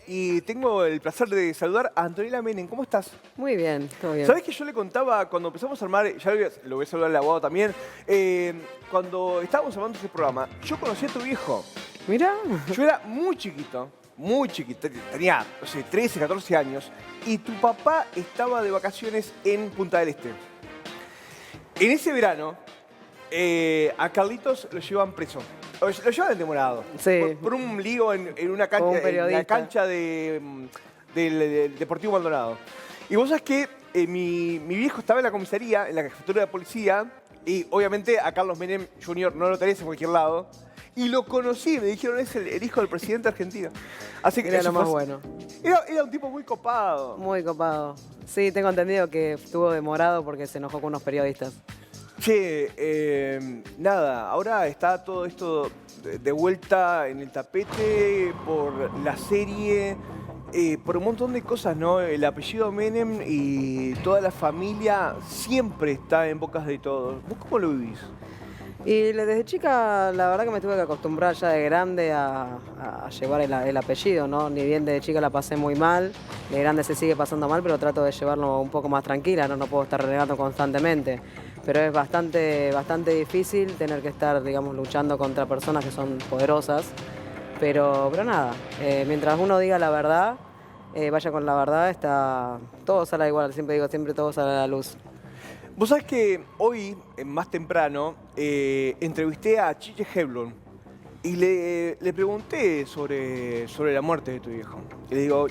Y tengo el placer de saludar a Antonella Menem. ¿Cómo estás? Muy bien, todo bien. ¿Sabés que yo le contaba cuando empezamos a armar, ya lo voy a saludar al abogado también, cuando estábamos armando este programa, yo conocí a tu viejo. Mira, Yo era muy chiquito, tenía, no sé, 13, 14 años, y tu papá estaba de vacaciones en Punta del Este. En ese verano, a Carlitos lo llevan preso. Lo llevan demorado. Sí. Por un lío en una Con un cancha, en la periodista. cancha del Deportivo Maldonado. Y vos sabés que mi viejo estaba en la comisaría, en la jefatura de policía, y obviamente a Carlos Menem Jr. no lo tenés en cualquier lado. Y lo conocí, me dijeron, es el hijo del presidente argentino. Así que Era eso lo más fue- bueno. Era un tipo muy copado. Muy copado. Sí, tengo entendido que estuvo demorado porque se enojó con unos periodistas. Che, nada, ahora está todo esto de vuelta en el tapete por la serie, por un montón de cosas, ¿no? El apellido Menem y toda la familia siempre está en bocas de todos. ¿Vos cómo lo vivís? Y desde chica, la verdad que me tuve que acostumbrar ya de grande a llevar el apellido, ¿no? Ni bien de chica la pasé muy mal, de grande se sigue pasando mal, pero trato de llevarlo un poco más tranquila, ¿no? No puedo estar renegando constantemente. Pero es bastante difícil tener que estar, digamos, luchando contra personas que son poderosas. Pero nada, mientras uno diga la verdad, vaya con la verdad, todo sale igual, siempre digo, siempre todo sale a la luz. Vos sabés que hoy, más temprano, entrevisté a Chiche Helblum y le pregunté sobre la muerte de tu viejo. Y le digo,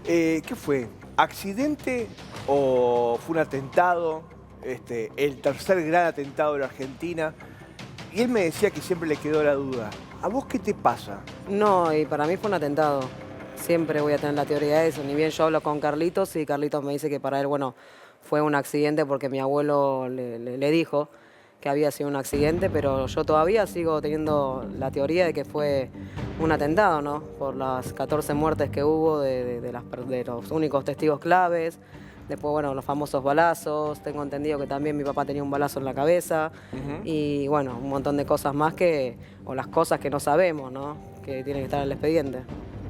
¿qué fue? ¿Accidente o fue un atentado? El tercer gran atentado de la Argentina. Y él me decía que siempre le quedó la duda. ¿A vos qué te pasa? No, y para mí fue un atentado. Siempre voy a tener la teoría de eso. Ni bien yo hablo con Carlitos y Carlitos me dice que para él, bueno, fue un accidente porque mi abuelo le dijo que había sido un accidente, pero yo todavía sigo teniendo la teoría de que fue un atentado, ¿no? Por las 14 muertes que hubo de los únicos testigos claves. Después, bueno, los famosos balazos. Tengo entendido que también mi papá tenía un balazo en la cabeza. Y bueno, un montón de cosas más o las cosas que no sabemos, ¿no? Que tienen que estar en el expediente.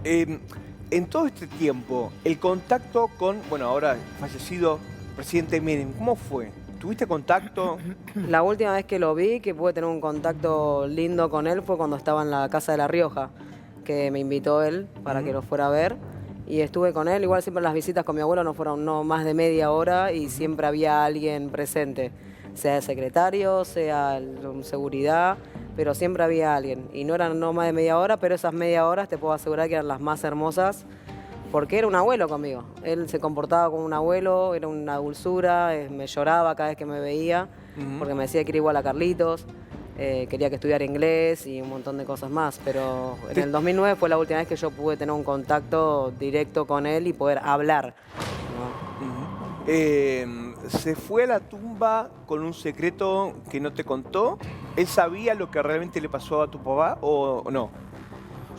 En todo este tiempo, el contacto con, bueno, ahora fallecido presidente Menem, ¿cómo fue? ¿Tuviste contacto? La última vez que lo vi, que pude tener un contacto lindo con él, fue cuando estaba en la Casa de La Rioja, que me invitó él para que lo fuera a ver. Y estuve con él, igual siempre las visitas con mi abuelo no fueron más de media hora y siempre había alguien presente, sea el secretario, sea seguridad, pero siempre había alguien. Y no eran no más de media hora, pero esas media horas te puedo asegurar que eran las más hermosas, porque era un abuelo conmigo. Él se comportaba como un abuelo, era una dulzura, me lloraba cada vez que me veía, porque me decía que era igual a Carlitos. Quería que estudiara inglés y un montón de cosas más, pero en el 2009 fue la última vez que yo pude tener un contacto directo con él y poder hablar, ¿no? Se fue a la tumba con un secreto que no te contó. ¿Él sabía lo que realmente le pasó a tu papá o no?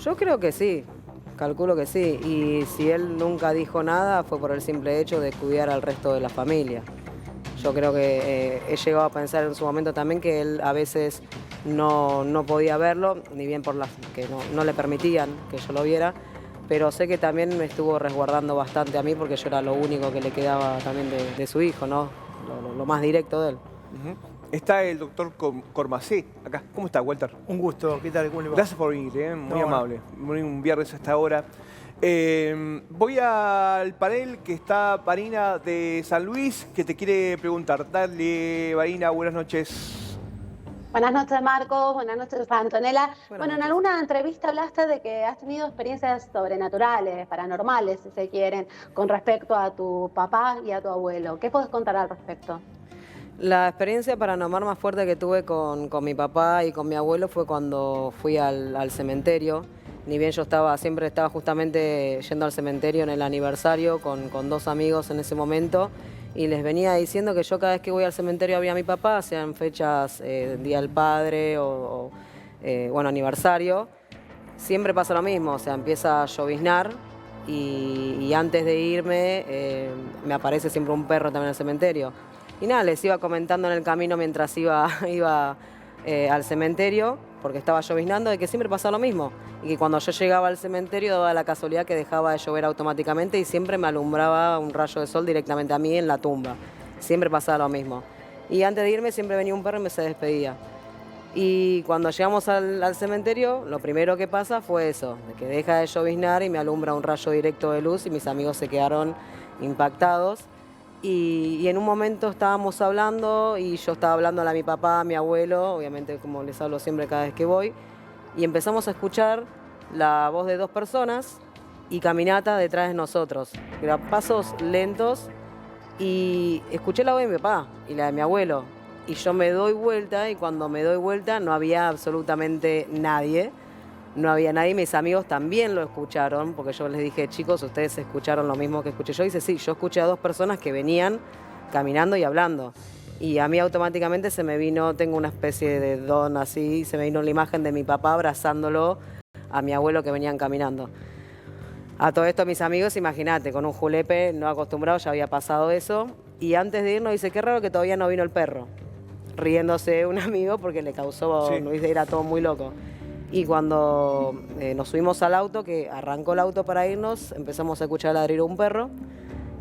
Yo creo que sí, calculo que sí, y si él nunca dijo nada fue por el simple hecho de cuidar al resto de la familia. Yo creo que he llegado a pensar en su momento también que él a veces no podía verlo, ni bien por las que no le permitían que yo lo viera, pero sé que también me estuvo resguardando bastante a mí porque yo era lo único que le quedaba también de su hijo, ¿no? Lo más directo de él. Está el doctor Cormacé acá. ¿Cómo está, Walter? Un gusto, ¿qué tal? ¿Cómo le va? Gracias por venir, muy No, amable. Un viernes a esta hora. Voy al panel que está Vanina de San Luis, que te quiere preguntar. Dale, Vanina, buenas noches. Buenas noches, Marcos. Buenas noches, Antonella. Bueno, en noches. alguna entrevista hablaste de que has tenido experiencias sobrenaturales, paranormales, si se quieren, con respecto a tu papá y a tu abuelo. ¿Qué puedes contar al respecto? La experiencia paranormal más fuerte que tuve con mi papá y con mi abuelo fue cuando fui al cementerio. Ni bien yo siempre estaba justamente yendo al cementerio en el aniversario con dos amigos en ese momento y les venía diciendo que yo cada vez que voy al cementerio a ver a mi papá, sean fechas Día del Padre bueno, aniversario, siempre pasa lo mismo, o sea, empieza a lloviznar y antes de irme me aparece siempre un perro también en el cementerio. Y nada, les iba comentando en el camino mientras iba al cementerio porque estaba lloviznando, de que siempre pasaba lo mismo. Y que cuando yo llegaba al cementerio daba la casualidad que dejaba de llover automáticamente y siempre me alumbraba un rayo de sol directamente a mí en la tumba. Siempre pasaba lo mismo. Y antes de irme siempre venía un perro y me se despedía. Y cuando llegamos al cementerio, lo primero que pasa fue eso, de que deja de lloviznar y me alumbra un rayo directo de luz y mis amigos se quedaron impactados. Y en un momento estábamos hablando y yo estaba hablándole a mi papá, a mi abuelo, obviamente como les hablo siempre cada vez que voy, y empezamos a escuchar la voz de dos personas y caminata detrás de nosotros. Eran pasos lentos y escuché la voz de mi papá y la de mi abuelo. Y yo me doy vuelta y cuando me doy vuelta no había absolutamente nadie. No había nadie, mis amigos también lo escucharon, porque yo les dije, chicos, ¿ustedes escucharon lo mismo que escuché yo? Y dice, sí, yo escuché a dos personas que venían caminando y hablando. Y a mí automáticamente se me vino, tengo una especie de don así, se me vino la imagen de mi papá abrazándolo a mi abuelo que venían caminando. A todo esto mis amigos, imagínate, con un julepe no acostumbrado ya había pasado eso. Y antes de irnos dice, qué raro que todavía no vino el perro. Riéndose un amigo porque le causó, Sí. era todo muy loco. Y cuando nos subimos al auto, que arrancó el auto para irnos, empezamos a escuchar ladrir un perro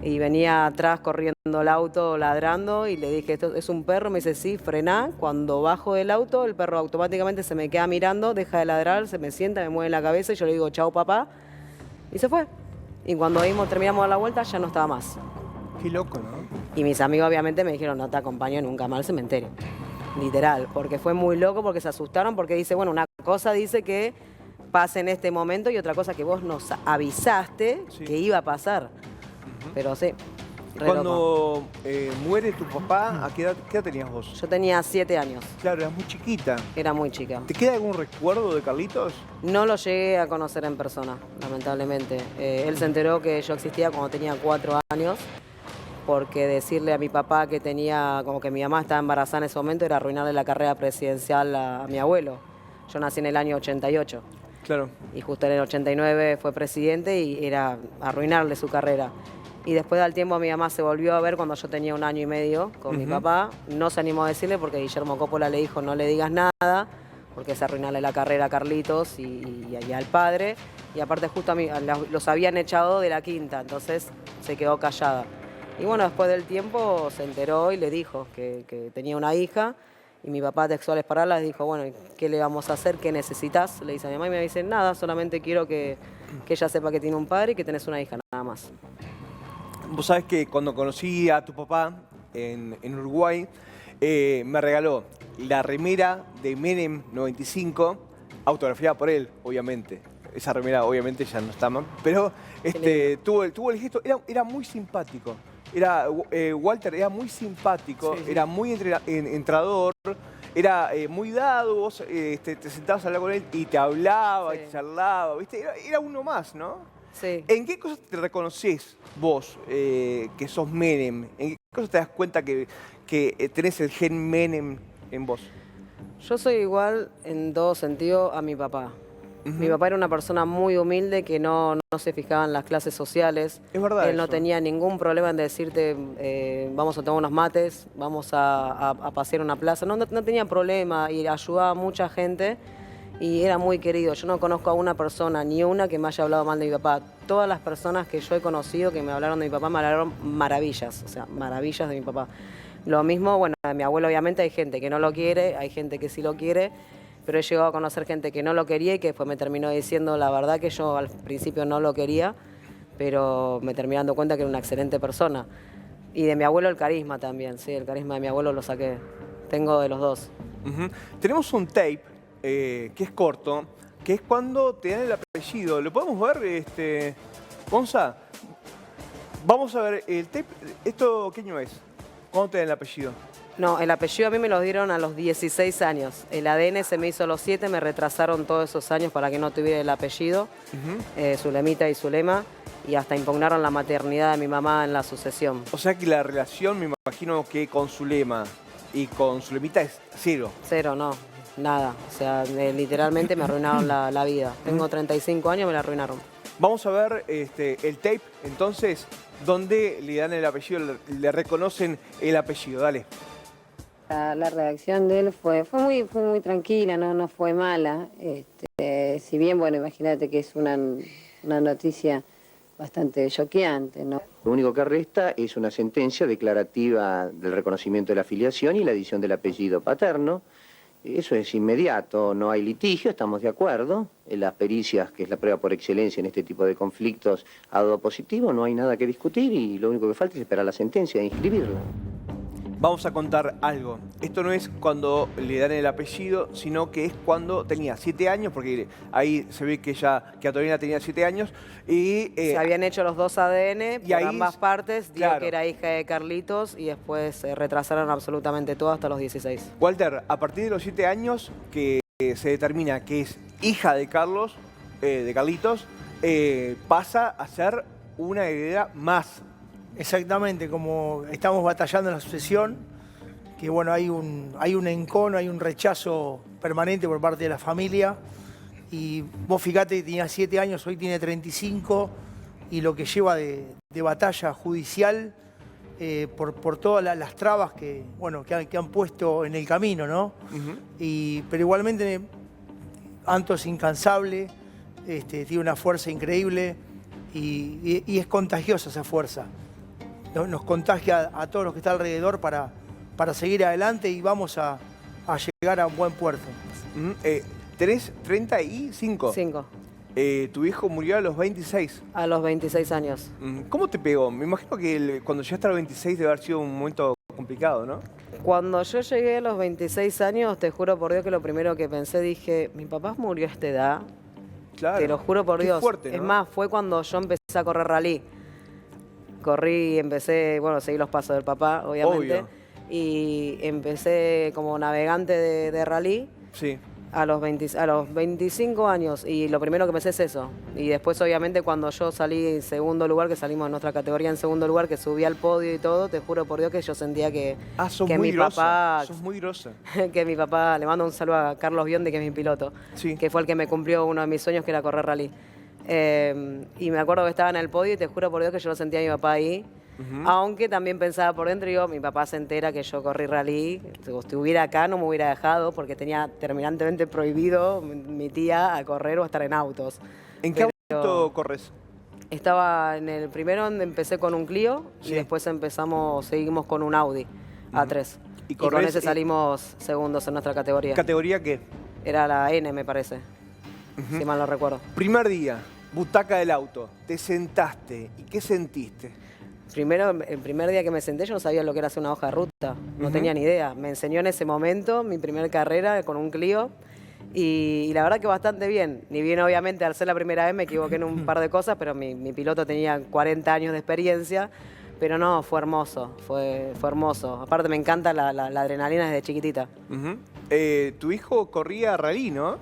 y venía atrás corriendo el auto ladrando y le dije, ¿esto es un perro? Me dice, sí, frená. Cuando bajo del auto, el perro automáticamente se me queda mirando, deja de ladrar, se me sienta, me mueve la cabeza y yo le digo, chao papá, y se fue. Y cuando terminamos de dar la vuelta, ya no estaba más. Qué loco, ¿no? Y mis amigos obviamente me dijeron, no te acompaño nunca más al cementerio. Literal, porque fue muy loco, porque se asustaron, porque dice, bueno, una cosa dice que pasa en este momento y otra cosa que vos nos avisaste Sí. que iba a pasar. Pero sí, re loco. Cuando muere tu papá, ¿a qué edad tenías vos? Yo tenía 7 años, Claro, eras muy chiquita. era muy chica. ¿Te queda algún recuerdo de Carlitos? No lo llegué a conocer en persona, lamentablemente. Él se enteró que yo existía cuando tenía 4 años, porque decirle a mi papá que tenía, como que mi mamá estaba embarazada en ese momento, era arruinarle la carrera presidencial a mi abuelo. Yo nací en el año 88 Claro. y justo en el 89 fue presidente y era arruinarle su carrera. Y después del tiempo mi mamá se volvió a ver cuando yo tenía 1 año y medio con mi papá. No se animó a decirle porque Guillermo Coppola le dijo no le digas nada, porque es arruinarle la carrera a Carlitos y al padre. Y aparte justo a mí los habían echado de la quinta, entonces se quedó callada. Y bueno, después del tiempo se enteró y le dijo que tenía una hija. Y mi papá, textuales palabras, dijo, bueno, ¿qué le vamos a hacer? ¿Qué necesitas? Le dice a mi mamá y me dice, nada, solamente quiero que ella sepa que tiene un padre y que tenés una hija, nada más. Vos sabés que cuando conocí a tu papá en Uruguay, me regaló la remera de Menem 95, autografiada por él, obviamente. Esa remera obviamente ya no está más, pero tuvo el gesto, era muy simpático. Walter era muy simpático, Sí, sí. era muy entrador, era muy dado, vos te sentabas a hablar con él y te hablaba, Sí. y te charlaba, ¿viste? Era uno más, ¿no? Sí. ¿En qué cosas te reconoces vos que sos Menem? ¿En qué cosas te das cuenta que tenés el gen Menem en vos? Yo soy igual en todo sentido a mi papá. Mi papá era una persona muy humilde que no se fijaba en las clases sociales. Es verdad Él no eso. tenía ningún problema en decirte, vamos a tomar unos mates, vamos a pasear una plaza. No tenía problema y ayudaba a mucha gente y era muy querido. Yo no conozco a una persona, ni una que me haya hablado mal de mi papá. Todas las personas que yo he conocido que me hablaron de mi papá me hablaron maravillas, o sea, maravillas de mi papá. Lo mismo, bueno, de mi abuelo obviamente hay gente que no lo quiere, hay gente que sí lo quiere, pero he llegado a conocer gente que no lo quería y que después me terminó diciendo la verdad que yo al principio no lo quería, pero me terminé dando cuenta que era una excelente persona. Y de mi abuelo el carisma también, sí, el carisma de mi abuelo lo saqué. Tengo de los dos. Ujú. Tenemos un tape que es corto, que es cuando te dan el apellido. ¿Lo podemos ver, Gonza? Vamos a ver el tape. ¿Esto qué año es? ¿Cuándo te dan el apellido? No, el apellido a mí me lo dieron a los 16 años. El ADN se me hizo a los 7, me retrasaron todos esos años para que no tuviera el apellido, Zulemita y Zulema, y hasta impugnaron la maternidad de mi mamá en la sucesión. O sea que la relación, me imagino que con Zulema y con Zulemita es cero. Cero, no, nada. O sea, literalmente me arruinaron la vida. Tengo 35 años, me la arruinaron. Vamos a ver el tape, entonces, donde le dan el apellido, le reconocen el apellido. Dale. La reacción de él fue muy tranquila, no fue mala. Si bien, bueno, imagínate que es una noticia bastante choqueante, ¿no? Lo único que resta es una sentencia declarativa del reconocimiento de la filiación y la adición del apellido paterno. Eso es inmediato, no hay litigio, estamos de acuerdo. Las pericias, que es la prueba por excelencia en este tipo de conflictos, ha dado positivo, no hay nada que discutir y lo único que falta es esperar la sentencia e inscribirla. Vamos a contar algo. Esto no es cuando le dan el apellido, sino que es cuando tenía 7 años, porque ahí se ve que Antonina tenía 7 años. Y, se habían hecho los 2 ADN por ahí, ambas partes, dijo claro, que era hija de Carlitos y después se retrasaron absolutamente todo hasta los 16. Walter, a partir de los 7 años que se determina que es hija de Carlitos, pasa a ser una heredera más. Exactamente, como estamos batallando en la sucesión, que bueno, hay un encono, hay un rechazo permanente por parte de la familia. Y vos fíjate, tenía 7 años, hoy tiene 35, y lo que lleva de batalla judicial por todas las trabas que han puesto en el camino, ¿no? Pero igualmente, Anto es incansable, tiene una fuerza increíble y es contagiosa esa fuerza. Nos contagia a todos los que están alrededor para seguir adelante y vamos a llegar a un buen puerto. Tenés 35. 5. Tu hijo murió a los 26. A los 26 años. ¿Cómo te pegó? Me imagino que cuando llegaste a los 26 debe haber sido un momento complicado, ¿no? Cuando yo llegué a los 26 años, te juro por Dios que lo primero que pensé, dije, mi papá murió a esta edad. Claro. Te lo juro por Qué Dios. fuerte, ¿no? Es más, fue cuando yo empecé a correr rally. Corrí y empecé, seguí los pasos del papá, obviamente. Obvio. Y empecé como navegante de rally. Sí. A los 25 años. Y lo primero que pensé es eso. Y después, obviamente, cuando yo salí en segundo lugar, que salimos en nuestra categoría en segundo lugar, que subí al podio y todo, te juro por Dios que yo sentía que Muy mi papá... Sos muy grosa. Que mi papá, le mando un saludo a Carlos Biondi, que es mi piloto, Sí. que fue el que me cumplió uno de mis sueños, que era correr rally. Y me acuerdo que estaba en el podio y te juro por Dios que yo lo sentía a mi papá ahí. Aunque también pensaba por dentro, digo, mi papá se entera que yo corrí rally, si estuviera acá no me hubiera dejado porque tenía terminantemente prohibido mi tía a correr o a estar en autos. ¿En qué auto corres? Estaba en el primero, donde empecé con un Clio Sí. y después seguimos con un Audi A3. ¿Y Y con corres ese salimos segundos en nuestra categoría. ¿Categoría qué? Era la N, me parece, si mal no recuerdo. Primer día, butaca del auto, te sentaste y ¿qué sentiste? Primero, el primer día que me senté yo no sabía lo que era hacer una hoja de ruta, no tenía ni idea. Me enseñó en ese momento mi primera carrera con un Clio y la verdad que bastante bien. Ni bien obviamente al ser la primera vez me equivoqué en un par de cosas, pero mi piloto tenía 40 años de experiencia, pero no, fue hermoso, fue hermoso. Aparte me encanta la adrenalina desde chiquitita. Tu hijo corría rally, ¿no?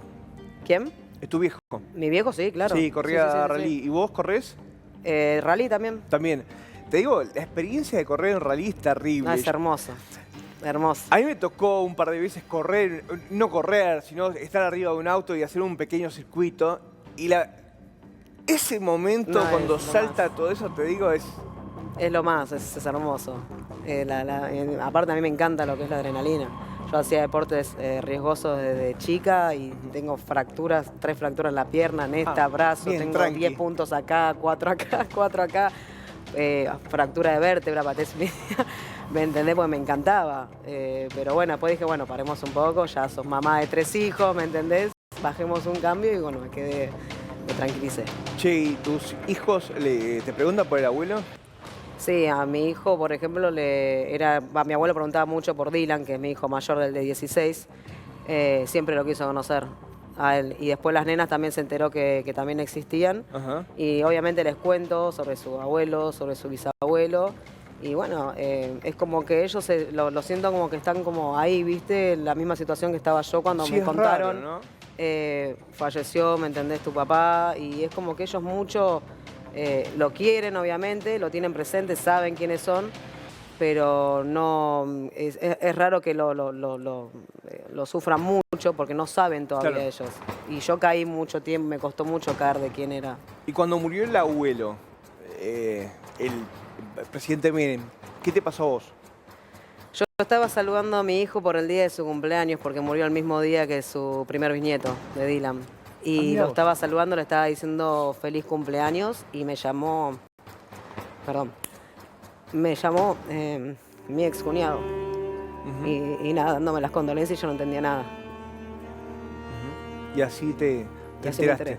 ¿Quién? Es tu viejo. Mi viejo, sí, claro. Sí, corría Sí. rally. ¿Y vos corres? Rally también. También. Te digo, la experiencia de correr en rally es terrible. No, es hermoso, hermoso. A mí me tocó un par de veces correr, no correr, sino estar arriba de un auto y hacer un pequeño circuito. Y ese momento No, cuando es lo salta todo eso, te digo, es... Es lo más, es hermoso. Aparte a mí me encanta lo que es la adrenalina. Yo hacía deportes riesgosos desde chica y tengo 3 fracturas en la pierna, en esta, brazo, bien, tengo tranqui. 10 puntos acá, 4 acá, 4 acá. Fractura de vértebra, patés media, ¿me entendés? Porque me encantaba. Pero bueno, después dije, bueno, paremos un poco, ya sos mamá de 3 hijos, ¿me entendés? Bajemos un cambio y bueno, me tranquilicé. Che, ¿y tus hijos te preguntan por el abuelo? Sí, a mi hijo, por ejemplo, mi abuelo preguntaba mucho por Dylan, que es mi hijo mayor, del de 16. Siempre lo quiso conocer a él. Y después las nenas también se enteró que también existían. Ajá. Y obviamente les cuento sobre su abuelo, sobre su bisabuelo. Y bueno, es como que ellos lo siento como que están como ahí, ¿viste? En la misma situación que estaba yo cuando Sí, me es contaron. raro, ¿no? Falleció, ¿me entendés? Tu papá. Y es como que ellos mucho lo quieren, obviamente, lo tienen presente, saben quiénes son. Pero no es raro que lo sufran mucho porque no saben todavía Claro. ellos. Y yo caí mucho tiempo, me costó mucho caer de quién era. Y cuando murió el abuelo, el presidente Menem, ¿qué te pasó a vos? Yo estaba saludando a mi hijo por el día de su cumpleaños, porque murió el mismo día que su primer bisnieto, de Dylan. Y mirá lo vos. estaba saludando, le estaba diciendo feliz cumpleaños y me llamó, perdón, mi ex cuñado. Y nada, dándome las condolencias y yo no entendía nada. Y así te Y así me enteraste.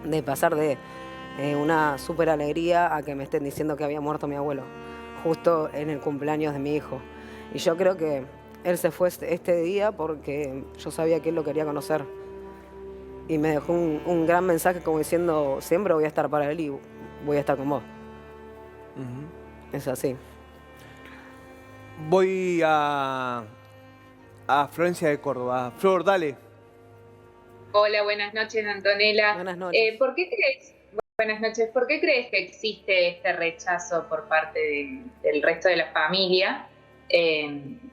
enteré. De pasar de una súper alegría a que me estén diciendo que había muerto mi abuelo, justo en el cumpleaños de mi hijo. Y yo creo que él se fue este día porque yo sabía que él lo quería conocer. Y me dejó un gran mensaje como diciendo, siempre voy a estar para él y voy a estar con vos. Es así. Voy a Florencia de Córdoba. Flor, dale. Hola, buenas noches, Antonella. Buenas noches. ¿Por qué crees, buenas noches, por qué crees que existe este rechazo por parte del resto de la familia?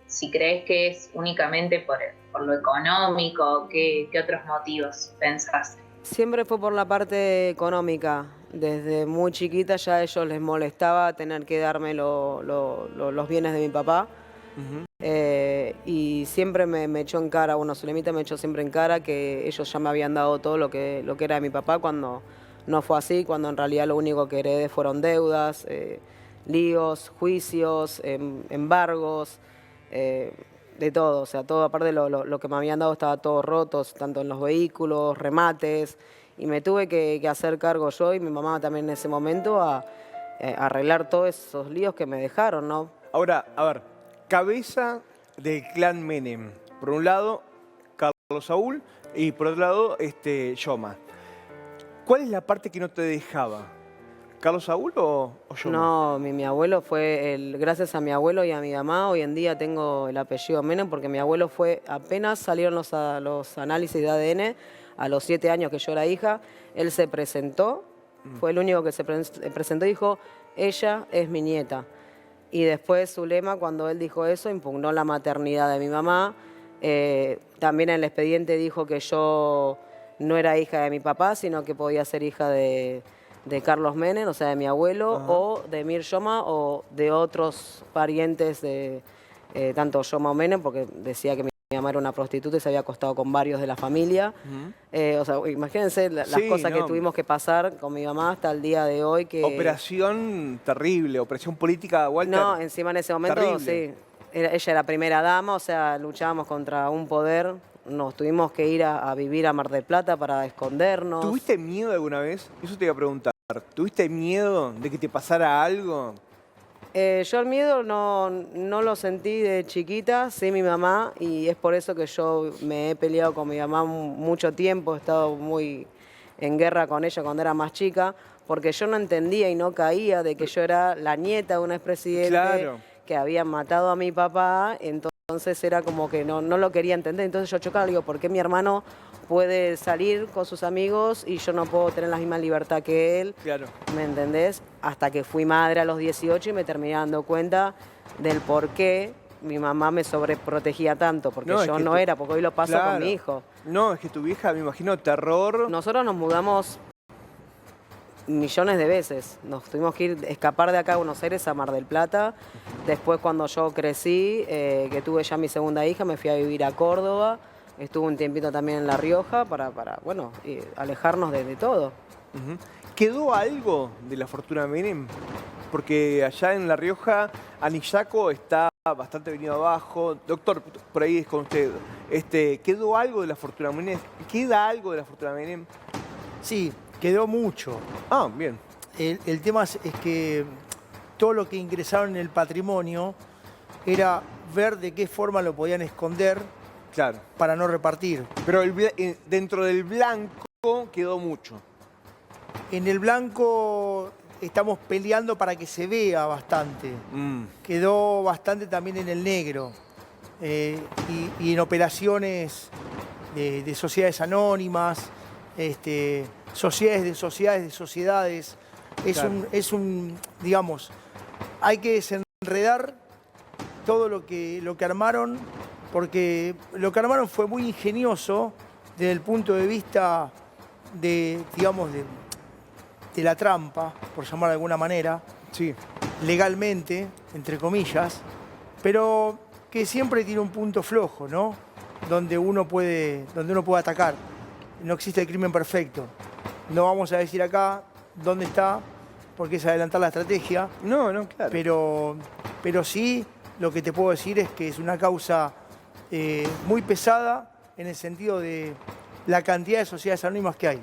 Si crees que es únicamente por lo económico, ¿qué otros motivos pensás? Siempre fue por la parte económica. Desde muy chiquita ya a ellos les molestaba tener que darme los bienes de mi papá. Y siempre me echó en cara, bueno, Zulemita me echó siempre en cara que ellos ya me habían dado todo lo que era de mi papá, cuando no fue así, cuando en realidad lo único que heredé fueron deudas, líos, juicios, embargos, de todo. O sea, todo, aparte de lo que me habían dado estaba todo roto, tanto en los vehículos, remates, y me tuve que hacer cargo yo y mi mamá también en ese momento a arreglar todos esos líos que me dejaron, ¿no? Ahora, a ver, cabeza del clan Menem. Por un lado, Carlos Saúl y por otro lado, Yoma. ¿Cuál es la parte que no te dejaba? ¿Carlos Saúl o Yoma? No, mi abuelo fue, gracias a mi abuelo y a mi mamá, hoy en día tengo el apellido Menem porque mi abuelo fue, apenas salieron los análisis de ADN, a los 7 años que yo era hija, él se presentó, fue el único que se presentó y dijo, ella es mi nieta. Y después Zulema, cuando él dijo eso, impugnó la maternidad de mi mamá. También en el expediente dijo que yo no era hija de mi papá, sino que podía ser hija de Carlos Menem, o sea, de mi abuelo, o de Mir Yoma, o de otros parientes de tanto Yoma o Menem, porque decía que mi mamá era una prostituta y se había acostado con varios de la familia. O sea, imagínense las cosas que tuvimos que pasar con mi mamá hasta el día de hoy. Operación terrible, operación política, Walter. No, encima en ese momento, terrible. sí. Ella era primera dama, o sea, luchábamos contra un poder. Nos tuvimos que ir a vivir a Mar del Plata para escondernos. ¿Tuviste miedo alguna vez? Eso te iba a preguntar. ¿Tuviste miedo de que te pasara algo? Yo el miedo no lo sentí de chiquita, sí mi mamá, y es por eso que yo me he peleado con mi mamá mucho tiempo, he estado muy en guerra con ella cuando era más chica, porque yo no entendía y no caía de que yo era la nieta de un expresidente Claro. que había matado a mi papá, entonces era como que no lo quería entender, entonces yo chocaba, digo, ¿por qué mi hermano puede salir con sus amigos y yo no puedo tener la misma libertad que él? Claro. ¿Me entendés? Hasta que fui madre a los 18 y me terminé dando cuenta del por qué mi mamá me sobreprotegía tanto, porque No, es yo que no era, porque hoy lo paso Claro. con mi hijo. No, es que tu vieja, me imagino, terror. Nosotros nos mudamos millones de veces. Nos tuvimos que ir, escapar de acá a Buenos Aires a Mar del Plata. Después, cuando yo crecí, que tuve ya mi segunda hija, me fui a vivir a Córdoba. Estuve un tiempito también en La Rioja para bueno, alejarnos de todo. ¿Quedó algo de la fortuna Menem? Porque allá en La Rioja, Anillaco está bastante venido abajo. Doctor, por ahí es con usted. ¿Quedó algo de la fortuna Menem? ¿Queda algo de la fortuna Menem? Sí, quedó mucho. Ah, bien. El tema es que todo lo que ingresaron en el patrimonio era ver de qué forma lo podían esconder Claro. para no repartir. Pero dentro del blanco quedó mucho. En el blanco estamos peleando para que se vea bastante. Quedó bastante también en el negro. Y en operaciones de sociedades anónimas, sociedades de sociedades de sociedades. Es un, digamos, hay que desenredar todo lo que armaron, porque lo que armaron fue muy ingenioso desde el punto de vista de, digamos, de la trampa, por llamar de alguna manera, Sí. legalmente, entre comillas, pero que siempre tiene un punto flojo, ¿no? Donde uno puede atacar. No existe el crimen perfecto. No vamos a decir acá dónde está, porque es adelantar la estrategia. No, claro. Pero sí, lo que te puedo decir es que es una causa muy pesada en el sentido de la cantidad de sociedades anónimas que hay.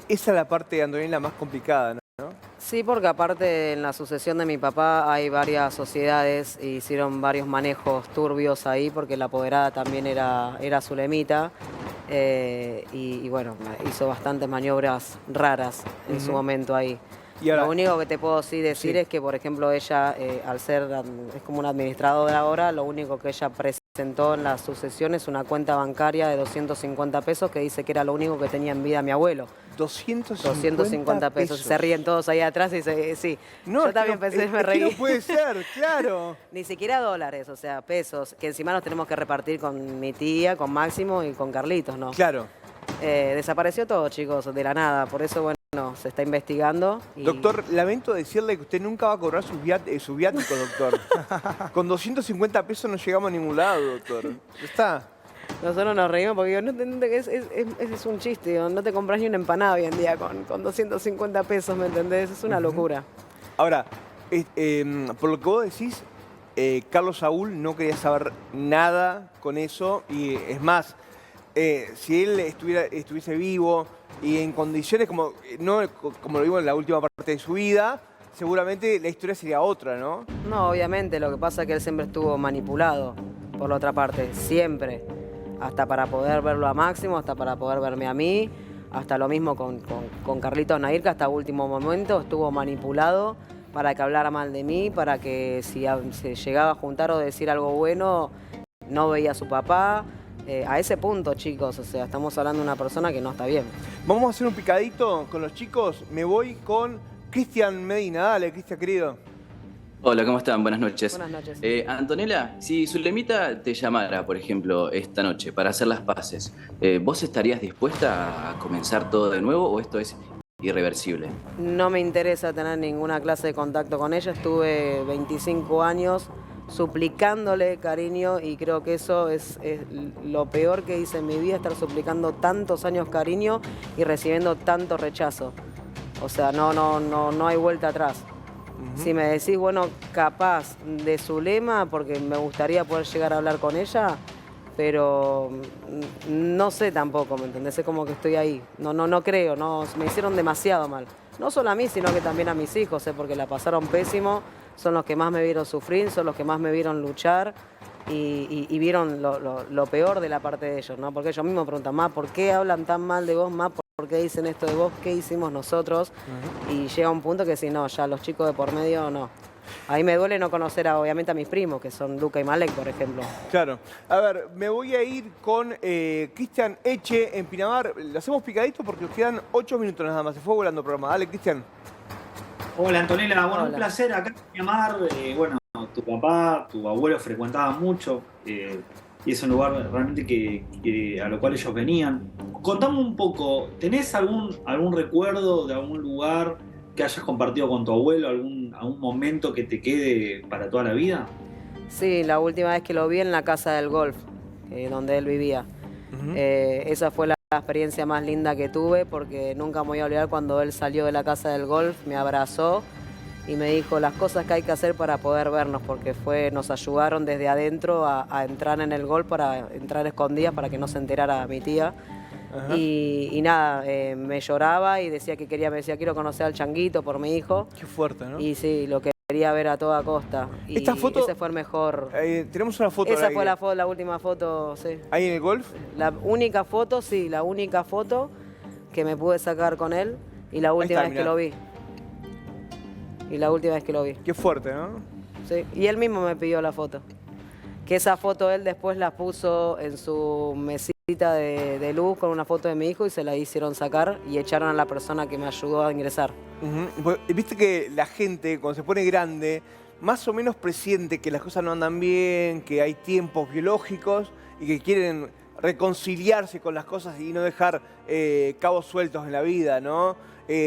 Esa es la parte de Antonella más complicada, ¿no? Sí, porque aparte en la sucesión de mi papá hay varias sociedades e hicieron varios manejos turbios ahí porque la apoderada también era zulemita y bueno, hizo bastantes maniobras raras en su momento ahí. Y ahora, lo único que te puedo decir es que, por ejemplo, ella, al ser, es como una administradora ahora, lo único que ella presentó en la sucesión es una cuenta bancaria de 250 pesos que dice que era lo único que tenía en vida mi abuelo. 250 pesos. Se ríen todos ahí atrás y dice, sí. No, yo también pensé, me reí. No puede ser, claro. Ni siquiera dólares, o sea, pesos, que encima nos tenemos que repartir con mi tía, con Máximo y con Carlitos, ¿no? Claro. Desapareció todo, chicos, de la nada. Por eso, bueno, se está investigando. Y... Doctor, lamento decirle que usted nunca va a cobrar su viático, doctor. Con 250 pesos no llegamos a ningún lado, doctor. ¿Está? Nosotros nos reímos porque es un chiste, digo, no te compras ni una empanada hoy en día con 250 pesos, ¿me entendés? Es una locura. Ahora, por lo que vos decís, Carlos Saúl no quería saber nada con eso y es más, si él estuviese vivo y en condiciones como lo vimos en la última parte de su vida, seguramente la historia sería otra, ¿no? No, obviamente, lo que pasa es que él siempre estuvo manipulado, por la otra parte, siempre. Hasta para poder verlo a Máximo, hasta para poder verme a mí, hasta lo mismo con Carlitos Nair, que hasta último momento estuvo manipulado para que hablara mal de mí, para que si se llegaba a juntar o decir algo bueno, no veía a su papá. A ese punto, chicos, o sea, estamos hablando de una persona que no está bien. Vamos a hacer un picadito con los chicos. Me voy con Cristian Medina. Dale, Cristian, querido. Hola, ¿cómo están? Buenas noches. Buenas noches. Antonella, si Zulemita te llamara, por ejemplo, esta noche para hacer las paces, ¿vos estarías dispuesta a comenzar todo de nuevo o esto es irreversible? No me interesa tener ninguna clase de contacto con ella. Estuve 25 años suplicándole cariño y creo que eso es lo peor que hice en mi vida, estar suplicando tantos años cariño y recibiendo tanto rechazo. O sea, no hay vuelta atrás. Si me decís, bueno, capaz de Zulema, porque me gustaría poder llegar a hablar con ella, pero no sé tampoco, ¿me entendés? Es como que estoy ahí. No creo, me hicieron demasiado mal. No solo a mí, sino que también a mis hijos, porque la pasaron pésimo. Son los que más me vieron sufrir, son los que más me vieron luchar y vieron lo peor de la parte de ellos, ¿no? Porque ellos mismos preguntan, ma, ¿por qué hablan tan mal de vos, ma? ¿Por qué dicen esto de vos? ¿Qué hicimos nosotros? Y llega un punto que si no, ya los chicos de por medio no. Ahí me duele no conocer obviamente a mis primos, que son Luca y Malek, por ejemplo. Claro. A ver, me voy a ir con Cristian Eche en Pinamar. Le hacemos picadito porque nos quedan 8 minutos nada más. Se fue volando el programa. Dale, Cristian. Hola, Antonella. Bueno, Hola. Un placer acá en Pinamar. Bueno, tu papá, tu abuelo frecuentaban mucho y es un lugar realmente que a lo cual ellos venían. Contame un poco, ¿tenés algún recuerdo de algún lugar que hayas compartido con tu abuelo, algún momento que te quede para toda la vida? Sí, la última vez que lo vi en la casa del golf, donde él vivía. Esa fue la experiencia más linda que tuve porque nunca me voy a olvidar cuando él salió de la casa del golf, me abrazó y me dijo las cosas que hay que hacer para poder vernos, porque nos ayudaron desde adentro a entrar en el golf, para entrar escondidas para que no se enterara mi tía. Y nada, me lloraba y decía me decía, quiero conocer al Changuito por mi hijo. Qué fuerte, ¿no? Y sí, lo quería ver a toda costa. Y Esta foto, ese fue el mejor. Tenemos una foto. Esa fue la última foto, sí. ¿Ahí en el golf? La única foto, sí, la única foto que me pude sacar con él y la última vez que lo vi. Y la última vez que lo vi. Qué fuerte, ¿no? Sí, y él mismo me pidió la foto. Que esa foto él después la puso en su mesita de luz con una foto de mi hijo y se la hicieron sacar y echaron a la persona que me ayudó a ingresar. Viste que la gente, cuando se pone grande, más o menos presiente que las cosas no andan bien, que hay tiempos biológicos y que quieren reconciliarse con las cosas y no dejar cabos sueltos en la vida, ¿no?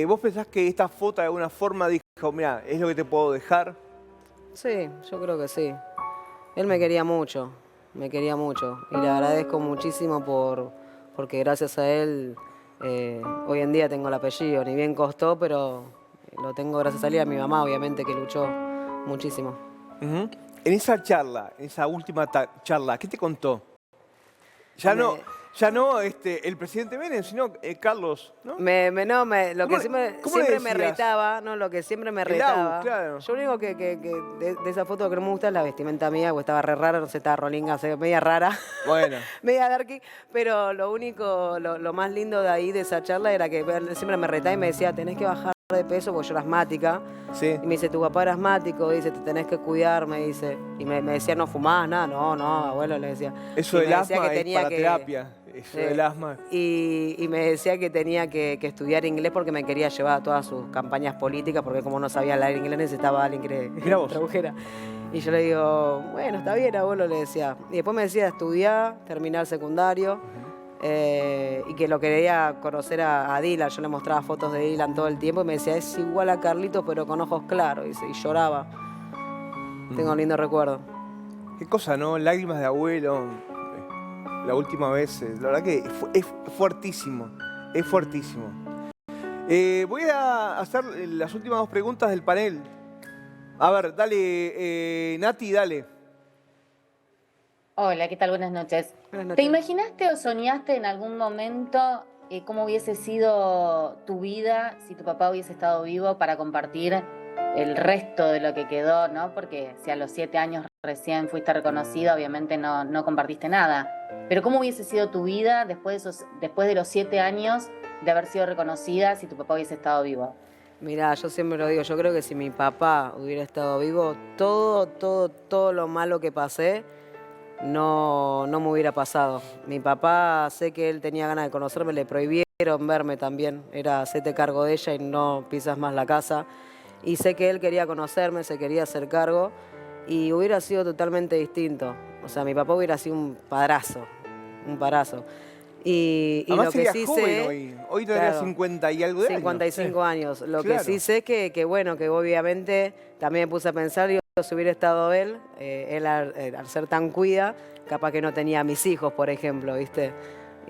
¿Vos pensás que esta foto de alguna forma dijo, mira, es lo que te puedo dejar? Sí, yo creo que sí. Él me quería mucho, me quería mucho. Y le agradezco muchísimo porque gracias a él hoy en día tengo el apellido. Ni bien costó, pero lo tengo gracias a él y a mi mamá, obviamente, que luchó muchísimo. Ujú. En esa charla, en esa última charla, ¿qué te contó? Ya no, el presidente Menem, sino Carlos, ¿no? Lo que ¿Cómo le siempre me decías? retaba, no, lo que siempre me El retaba. AU, claro. Yo lo único que de esa foto que no me gusta es la vestimenta mía, porque estaba re rara, no sé, estaba rolinga, o sea, media rara. Bueno. Media darky, pero lo más lindo de ahí, de esa charla, era que él siempre me retaba y me decía, tenés que bajar de peso porque yo era asmática. Sí. Y me dice, tu papá era asmático, dice, te tenés que cuidar, me dice. Y me decía, no fumás, nada, no, abuelo, le decía. Eso Y del me decía asma que es tenía para que- terapia. Eso del asma. Y me decía que tenía que estudiar inglés porque me quería llevar a todas sus campañas políticas, porque como no sabía hablar inglés necesitaba a alguien que Mirá vos. tradujera. Y yo le digo, bueno, está bien, abuelo, le decía. Y después me decía estudiar, terminar el secundario, y que lo quería conocer a Dylan. Yo le mostraba fotos de Dylan todo el tiempo y me decía, es igual a Carlitos, pero con ojos claros. Y lloraba. Tengo un lindo recuerdo. Qué cosa, ¿no? Lágrimas de abuelo. La última vez, la verdad que es fuertísimo. Es fuertísimo. Voy a hacer las últimas dos preguntas del panel. A ver, dale, Nati, dale. Hola, ¿qué tal? Buenas noches. Buenas noches. ¿Te imaginaste o soñaste en algún momento cómo hubiese sido tu vida si tu papá hubiese estado vivo para compartir el resto de lo que quedó, ¿no? Porque si a los 7 años recién fuiste reconocida, obviamente no compartiste nada. Pero ¿cómo hubiese sido tu vida después de los 7 años de haber sido reconocida si tu papá hubiese estado vivo? Mirá, yo siempre lo digo, yo creo que si mi papá hubiera estado vivo, todo lo malo que pasé no me hubiera pasado. Mi papá, sé que él tenía ganas de conocerme, le prohibieron verme también, era hacete cargo de ella y no pisas más la casa. Y sé que él quería conocerme, se quería hacer cargo y hubiera sido totalmente distinto. O sea, mi papá hubiera sido un padrazo. Y Además lo que serías sí joven sé... hoy. Hoy tendrías Claro. 50 y algo de años. 55 años. Lo Claro. que sí sé que bueno, que obviamente también me puse a pensar, digo, si hubiera estado él al ser tan cuida, capaz que no tenía a mis hijos, por ejemplo, ¿viste?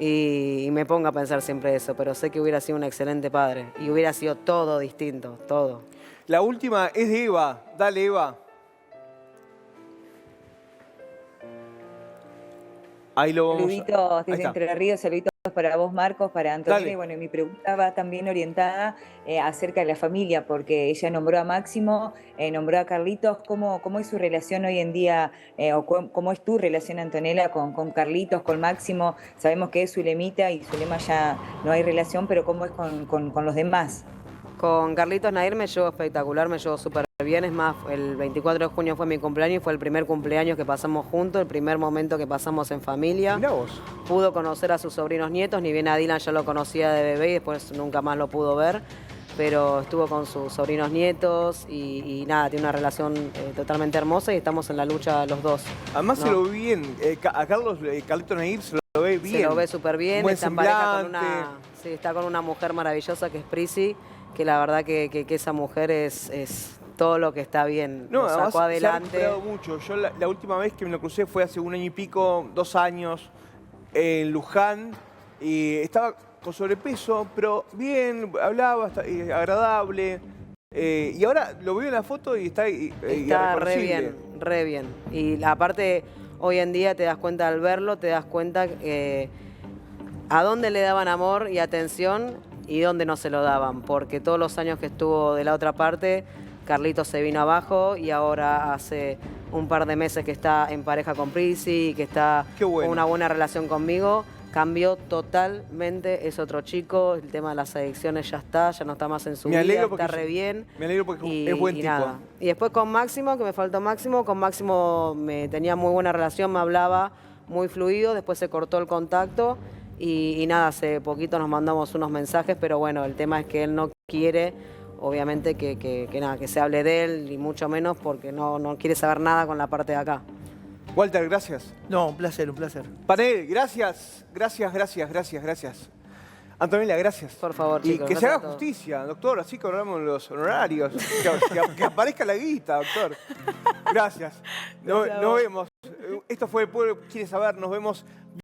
Y me pongo a pensar siempre eso, pero sé que hubiera sido un excelente padre y hubiera sido todo distinto, todo. La última es de Eva. Dale, Eva. Ahí lo vamos. Saluditos Ahí desde está. Entre Ríos, saluditos para vos, Marcos, para Antonella. Dale. Y bueno, mi pregunta va también orientada acerca de la familia, porque ella nombró a Máximo, nombró a Carlitos. ¿Cómo es su relación hoy en día, o cómo es tu relación, Antonella, con Carlitos, con Máximo? Sabemos que es Zulemita y Zulema ya no hay relación, pero ¿cómo es con los demás? Con Carlitos Nair me llevo espectacular, me llevo súper bien. Es más, el 24 de junio fue mi cumpleaños y fue el primer cumpleaños que pasamos juntos, el primer momento que pasamos en familia. Mirá vos. Pudo conocer a sus sobrinos nietos, ni bien a Dylan ya lo conocía de bebé y después nunca más lo pudo ver, pero estuvo con sus sobrinos nietos y nada, tiene una relación totalmente hermosa y estamos en la lucha los dos. Además ¿no? se lo ve bien. A Carlos, Carlitos Nair se lo ve bien. Se lo ve súper bien, Buen está en pareja con semblante. sí, está con una mujer maravillosa que es Prisi, que la verdad que esa mujer es todo lo que está bien, No, lo además sacó se ha adelante. recuperado mucho. Yo la última vez que me lo crucé fue hace 1 año y pico, 2 años, en Luján, y estaba con sobrepeso, pero bien, hablaba, agradable. Y ahora lo veo en la foto y está Está re irreconocible. bien, re bien. Y aparte, hoy en día te das cuenta al verlo, te das cuenta a dónde le daban amor y atención y dónde no se lo daban. Porque todos los años que estuvo de la otra parte, Carlitos se vino abajo y ahora hace un par de meses que está en pareja con Prisi y que está Qué bueno. con una buena relación conmigo. Cambió totalmente, es otro chico, el tema de las adicciones ya no está más en su Me vida, alegro está porque re bien. Me alegro porque es buen tipo. Nada. Y después con Máximo, que me faltó Máximo, con Máximo me tenía muy buena relación, me hablaba muy fluido, después se cortó el contacto y nada, hace poquito nos mandamos unos mensajes, pero bueno, el tema es que él no quiere, obviamente, que nada, que se hable de él, y mucho menos porque no quiere saber nada con la parte de acá. Walter, gracias. No, un placer, un placer. Panel, gracias. Antonella, gracias. Por favor, Y chicos. que se gracias haga a todos. justicia, doctor, así cobramos los honorarios. Que aparezca la guita, doctor. Gracias. Nos vemos. Esto fue El Pueblo Quiere Saber. Nos vemos